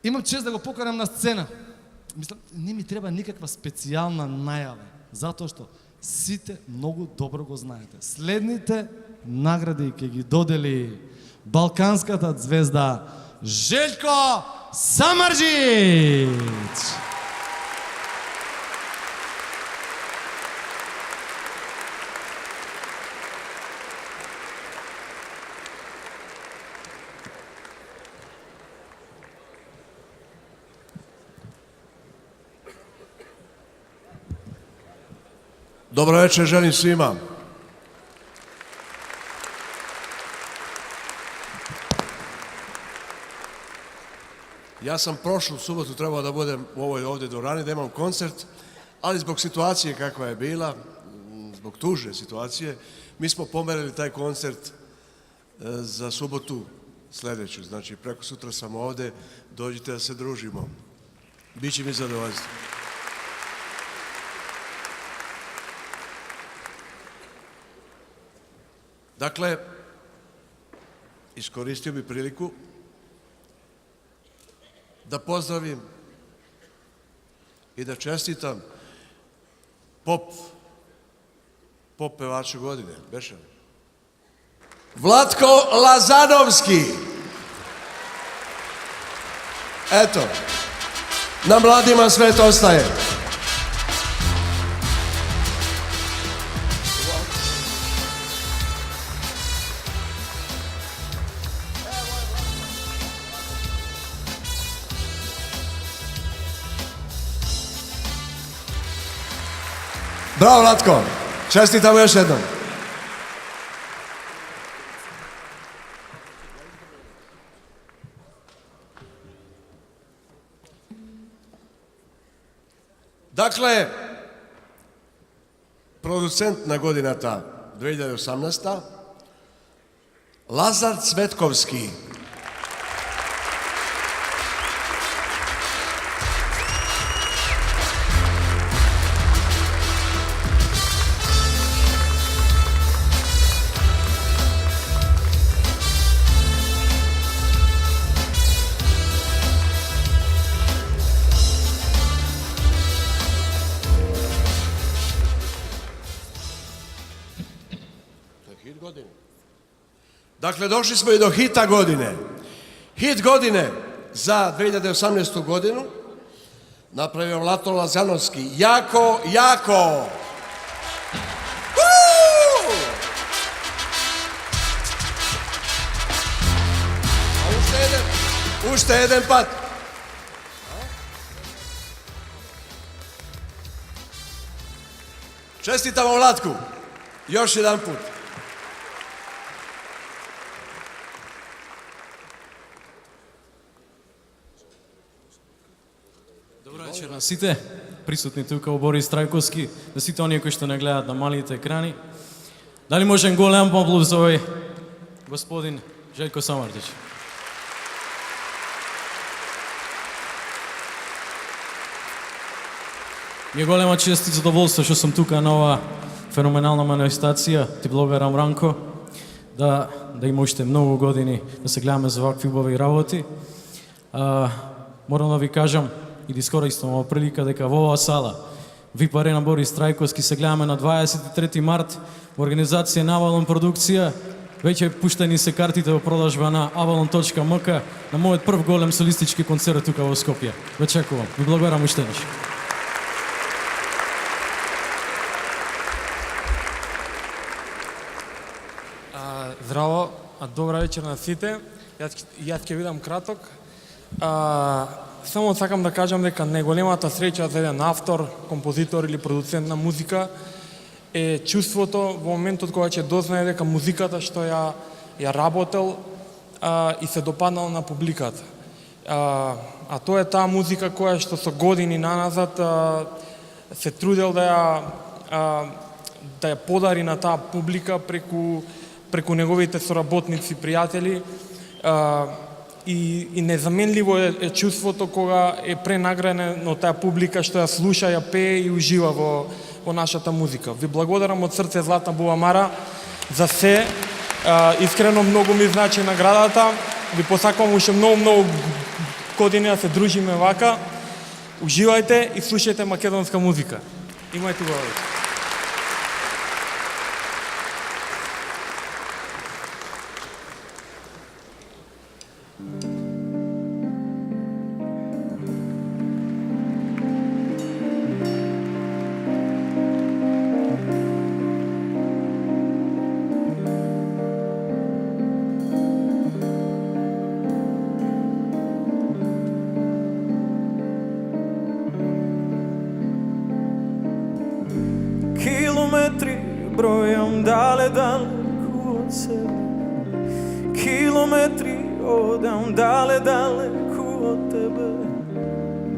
имам чест да го поканам на сцена. Мислам, не ми треба никаква специјална најава, затоа што сите многу добро го знаете. Следните награди ќе ги додели балканската звезда Желјко Самарџич. Dobro večer želim svima. Ja sam prošlu subotu trebao da budem u ovoj ovdje dvorani, da imam koncert, ali zbog situacije kakva je bila, zbog tužne situacije, mi smo pomerili taj koncert za subotu sljedeću. Znači, preko sutra sam ovdje, dođite da se družimo. Biće mi zadovoljstvo. Dakle, iskoristio bi priliku da pozdravim i da čestitam pop pevaču godine, beše li? Vlatko Lazanovski. Eto, na mladima svet ostaje. Bravo, Vlatko. Čestitamo još jednom. Dakle, producentna godina ta 2018. Lazar Cvetkovski. Dakle, došli smo i do hita godine. Hit godine za 2018. godinu napravio Vlatko Lazanovski. Jako, jako! A ušte jedan pat. Čestitamo Vlatku. Još jedan put. Вечер на сите присутни тука во Борис Трајковски, на сите оние кои што не гледаат на малите екрани. Дали можем голем поплув за овој господин Желјко Самарџич? Ми е голема чест и задоволство што сум тука на ова феноменална манифестација. Ти благодарам, Ранко, да има уште многу години да се гледаме за вакви убави работи. Морам да ви кажам и да искористам ова прилика дека во оваа сала VIP Арена Борис Трајковски се гледаме на 23 март во организација на Avalon продукција. Веќе пуштени се картите во продажба на avalon.mk на мојот прв голем солистички концерт тука во Скопје. Ве чекувам. Ви благодарам уште еднаш. Здраво, добра вечер на сите. Јас ќе бидам краток. Само сакам да кажам дека најголемата среќа за еден автор, композитор или продуцент на музика е чувството во моментот кога ќе дознае дека музиката што ја работел и се допаднал на публиката. А тоа е таа музика која што со години наназад се трудел да ја подари на таа публика преку неговите соработници, пријатели. И незаменливо е чувството кога е пренаградено таа публика што ја слуша, ја пее и ужива во нашата музика. Ви благодарам од срце, Златна Бубамара, за се. Искрено многу ми значи наградата. Ви посакувам уште многу години да се дружиме вака. Уживајте и слушајте македонска музика. Имајте го вечер. Kilometri brojam daleku od sebe. Kilometri odam daleku od tebe.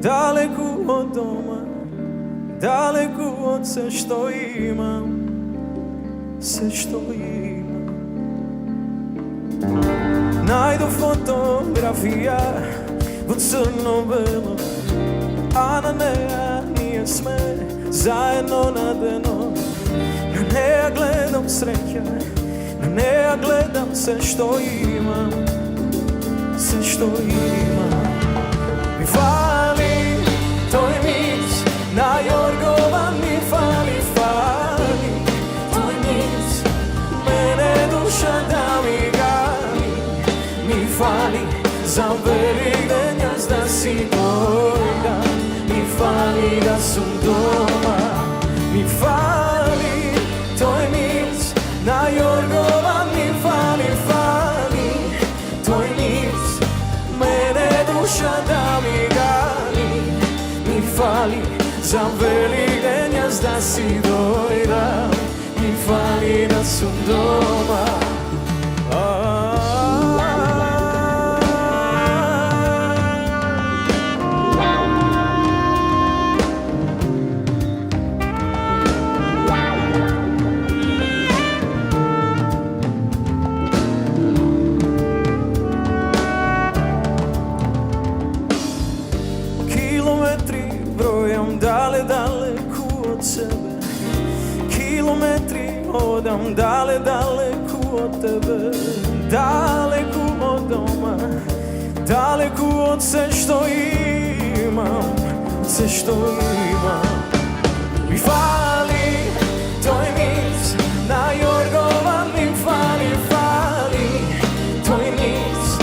Daleku od doma, daleku od sve što imam, sve što imam. Najdu fotografija u crno-belo, a na neja nije sve zajedno nadeno. Na neja gledam sreća, na neja gledam sve što imam, sve što imam. Mi fali, to je mis, na Jorgova mi fali, fali, to je mis, mene duša da mi gali. Mi fali, za Veliki da si dojda, mi fali da sam doma. Mi fali, to je mis, na Jorgova mi fali, fali, to je mis, mene duša da mi gali. Mi fali, za Veliki da si dojda, mi fali da sam doma. Kilometri brojam daleku od sebe. Kilometri odam daleku od tebe. Daleku od doma, daleku od sve što imam, sve što imam. Mi fali, to je mis, na Jorgova mi fali, fali, to je mis,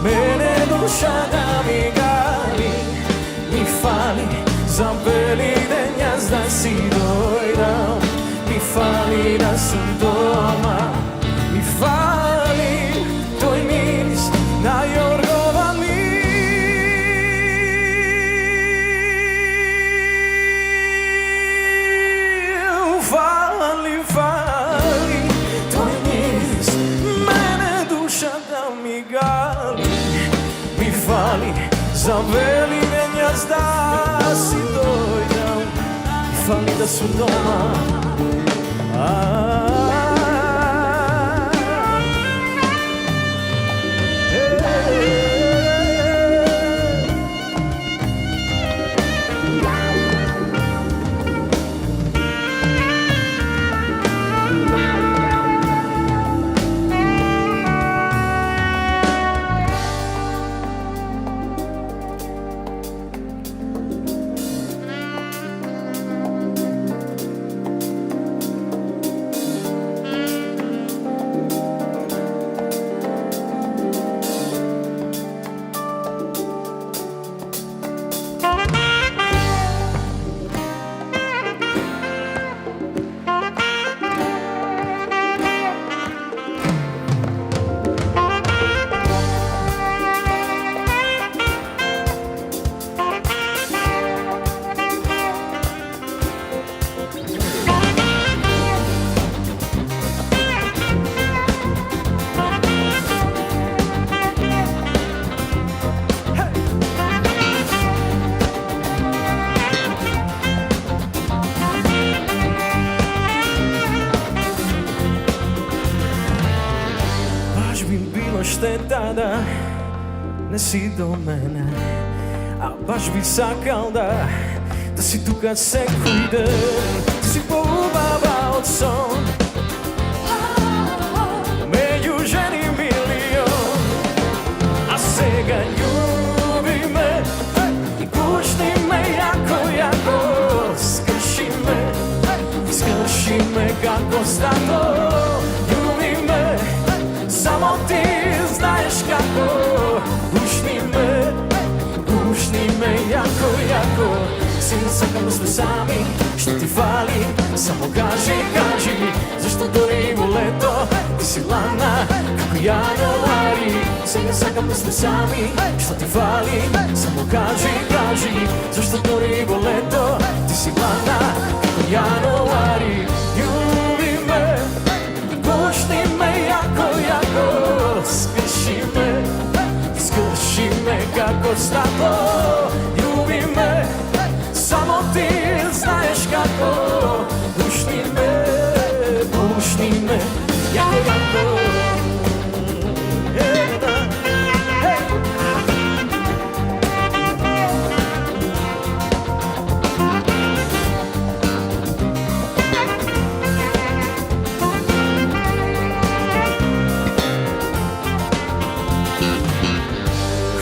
mene duša da mi gali. Mi fali, za Veliki da si dojdam, mi fali da sam doma. Mi fali, to je mis, na Jorgova mi fali, fali, to je mis, mene duša da mi gali. Mi fali, za Veliki da si dojdam, mi fali da sam doma. Šteta da ne si do mene, a baš bi sakal da si tu kad se kude. Ti si polubava od son, među ženi milion, a сега ljubi me. Skrši me kako stato, ljubi me, samo ti znaš kako. Pušni me jako, jako. Sin sakam da sme sami, što ti fali, samo kaži, kaži. Zašto gori u leto, ti si lana, kako januari. Sin sakam da sme sami, što ti fali, samo kaži, kaži. Zašto gori u leto, ti si lana, kako januari. Ljubi me, pušni me jako, jako. Skrši me kako stato, ljubi me, samo ti znaš kako. Pušni me, jako, jako.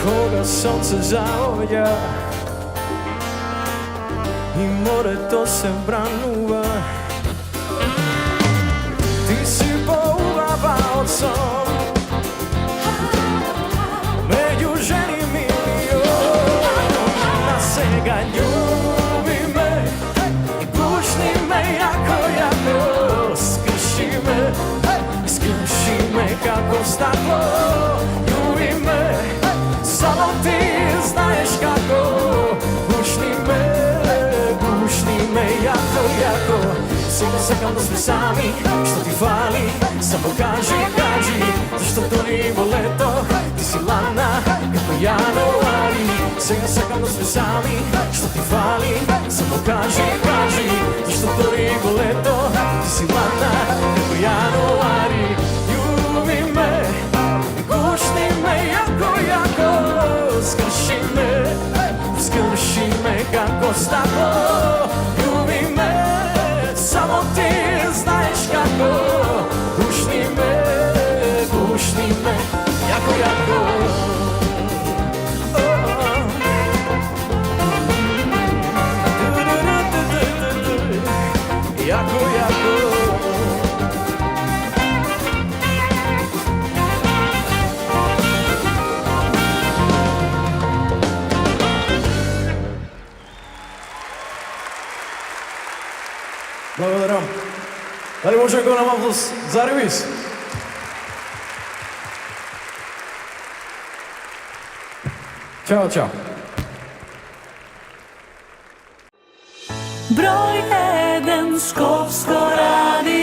Koga sunce zaolja i more to se branuva, ti si pouvavaocom među ženi milion. Na svega ljubi me i pušni me jako, jako. Skrši me kako staklo, ljubi me, samo ti znaš kako. Pušni me jako, jako. Svega sakam da sme sami, što ti fali, samo kaži, kaži. Zašto to nivo leto, ti si lana, kako januari. Svega sakam da sme sami, što ti fali, samo kaži, kaži. Zašto to nivo leto, ti si lana, kako januari. Ljubi me, pušni me jako, jako. Skrši me kako staklo, ljubi me, samo ti znaš kako. Pušni me, jako, jako. Jako, jako. Благодарам. Дали може да го намам за ревиз? Ćao, ćao. Broj 1 Skopsko radio.